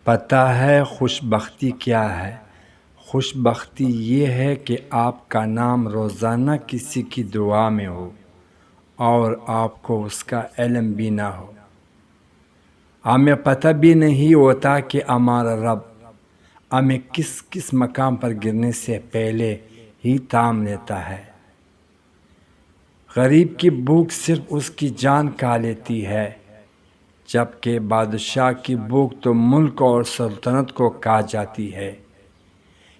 پتہ ہے خوش بختی کیا ہے؟ خوش بختی یہ ہے کہ آپ کا نام روزانہ کسی کی دعا میں ہو اور آپ کو اس کا علم بھی نہ ہو۔ ہمیں پتہ بھی نہیں ہوتا کہ ہمارا رب ہمیں کس کس مقام پر گرنے سے پہلے ہی تھام لیتا ہے۔ غریب کی بھوک صرف اس کی جان کھا لیتی ہے، جبکہ بادشاہ کی بھوک تو ملک اور سلطنت کو کھا جاتی ہے۔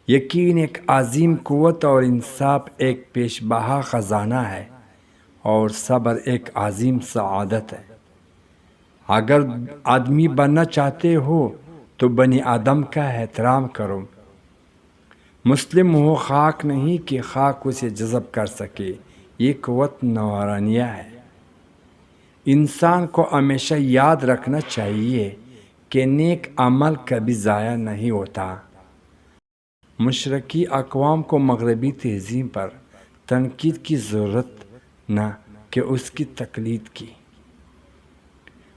یقین ایک عظیم قوت اور انصاف ایک پیش بہا خزانہ ہے، اور صبر ایک عظیم سعادت ہے۔ اگر آدمی بننا چاہتے ہو تو بنی آدم کا احترام کرو۔ مسلم ہو خاک نہیں کہ خاک اسے جذب کر سکے، یہ قوت نورانیہ ہے۔ انسان کو ہمیشہ یاد رکھنا چاہیے کہ نیک عمل کبھی ضائع نہیں ہوتا۔ مشرقی اقوام کو مغربی تہذیب پر تنقید کی ضرورت نہ کہ اس کی تقلید کی۔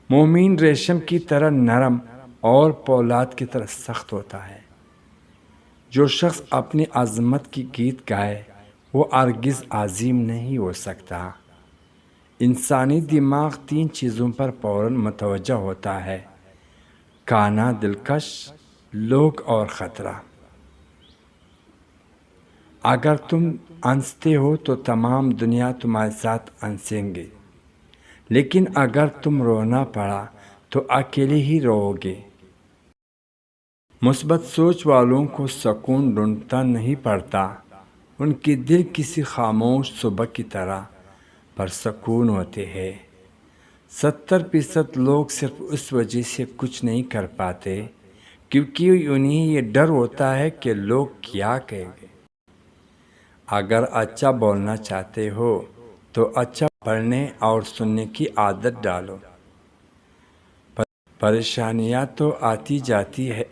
مومن ریشم کی طرح نرم اور پولاد کی طرح سخت ہوتا ہے۔ جو شخص اپنی عظمت کی گیت گائے وہ ہرگز عظیم نہیں ہو سکتا۔ انسانی دماغ تین چیزوں پر فوراً متوجہ ہوتا ہے: کھانا، دلکش لوگ اور خطرہ۔ اگر تم ہنستے ہو تو تمام دنیا تمہارے ساتھ ہنسیں گے، لیکن اگر تم رونا پڑا تو اکیلے ہی رو گے۔ مثبت سوچ والوں کو سکون ڈھونڈنا نہیں پڑتا، ان کے دل کسی خاموش صبح کی طرح پرسکون ہوتے ہیں۔ 70% لوگ صرف اس وجہ سے کچھ نہیں کر پاتے کیونکہ انہیں یہ ڈر ہوتا ہے کہ لوگ کیا کہیں گے۔ اگر اچھا بولنا چاہتے ہو تو اچھا پڑھنے اور سننے کی عادت ڈالو۔ پریشانیاں تو آتی جاتی ہے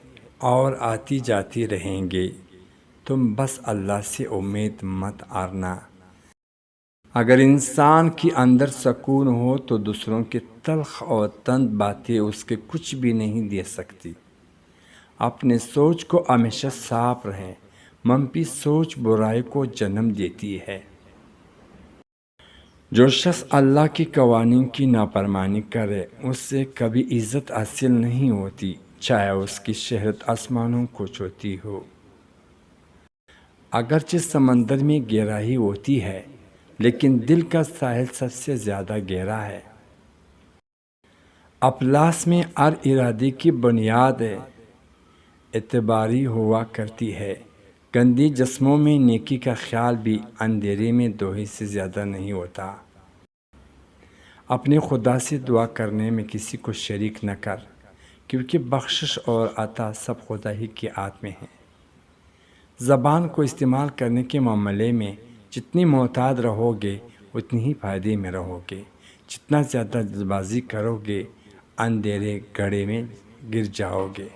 اور آتی جاتی رہیں گی، تم بس اللہ سے امید مت ہارنا۔ اگر انسان کے اندر سکون ہو تو دوسروں کی تلخ اور تند باتیں اس کے کچھ بھی نہیں دے سکتی۔ اپنے سوچ کو ہمیشہ صاف رہے، منفی سوچ برائی کو جنم دیتی ہے۔ جو شخص اللہ کے قوانین کی نافرمانی کرے اس سے کبھی عزت حاصل نہیں ہوتی، چاہے اس کی شہرت آسمانوں کو چھوتی ہو۔ اگرچہ سمندر میں گہرائی ہوتی ہے لیکن دل کا ساحل سب سے زیادہ گہرا ہے۔ افلاس میں ہر ارادے کی بنیاد اعتباری ہوا کرتی ہے۔ گندی جسموں میں نیکی کا خیال بھی اندھیرے میں دوہے سے زیادہ نہیں ہوتا۔ اپنے خدا سے دعا کرنے میں کسی کو شریک نہ کر، کیونکہ بخشش اور عطا سب خدا ہی کے ہاتھ میں ہے۔ زبان کو استعمال کرنے کے معاملے میں جتنی محتاط رہو گے اتنی ہی فائدے میں رہو گے۔ جتنا زیادہ جلد بازی کرو گے اندھیرے گڑھے میں گر جاؤ گے۔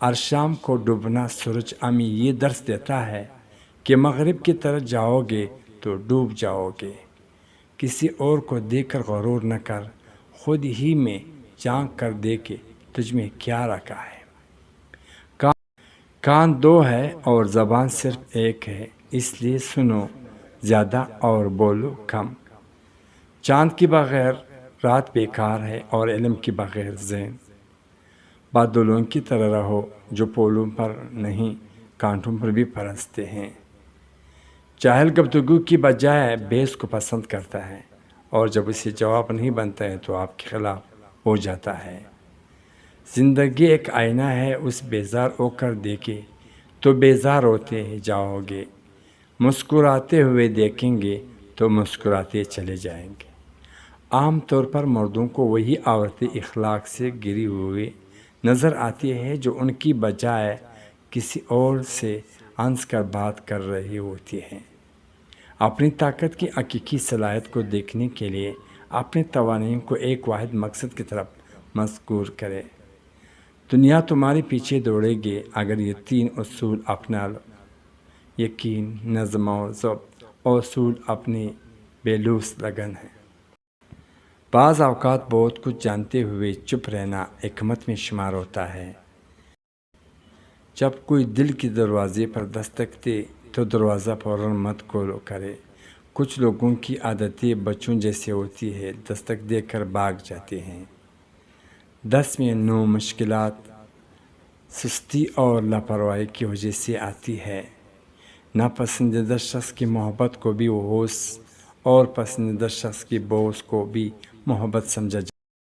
ہر شام کو ڈوبنا سورج ہمیں یہ درس دیتا ہے کہ مغرب کی طرف جاؤ گے تو ڈوب جاؤ گے۔ کسی اور کو دیکھ کر غرور نہ کر، خود ہی میں جھانک کر دیکھ تجھ میں کیا رکھا ہے۔ کان دو ہے اور زبان صرف ایک ہے، اس لیے سنو زیادہ اور بولو کم۔ چاند کے بغیر رات بیکار ہے اور علم کے بغیر ذہن۔ بادلوں کی طرح رہو جو پھولوں پر نہیں کانٹوں پر بھی پرستے ہیں۔ جاہل گفتگو کی بجائے بحث کو پسند کرتا ہے، اور جب اسے جواب نہیں بنتا ہے تو آپ کے خلاف ہو جاتا ہے۔ زندگی ایک آئینہ ہے، اس بیزار ہو کر دیکھے تو بیزار ہوتے جاؤ گے، مسکراتے ہوئے دیکھیں گے تو مسکراتے چلے جائیں گے۔ عام طور پر مردوں کو وہی عورتیں اخلاق سے گری ہوئی نظر آتی ہے جو ان کی بجائے کسی اور سے ہنس کر بات کر رہی ہوتی ہیں۔ اپنی طاقت کی حقیقی صلاحیت کو دیکھنے کے لیے اپنی توانائی کو ایک واحد مقصد کی طرف مذکور کریں۔ دنیا تمہارے پیچھے دوڑے گی اگر یہ تین اصول اپنا لو: یقین، نظم و ضبط، اور اصول اپنی بےلوث لگن ہے۔ بعض اوقات بہت کچھ جانتے ہوئے چپ رہنا حکمت میں شمار ہوتا ہے۔ جب کوئی دل کے دروازے پر دستک دے تو دروازہ فوراً مت کرے۔ کچھ لوگوں کی عادتیں بچوں جیسے ہوتی ہے، دستک دے کر بھاگ جاتے ہیں۔ 10 نو مشکلات سستی اور لاپرواہی کی وجہ سے آتی ہے۔ ناپسندیدہ شخص کی محبت کو بھی ہوش اور پسندیدہ شخص کی بوس کو بھی محبت سمجھا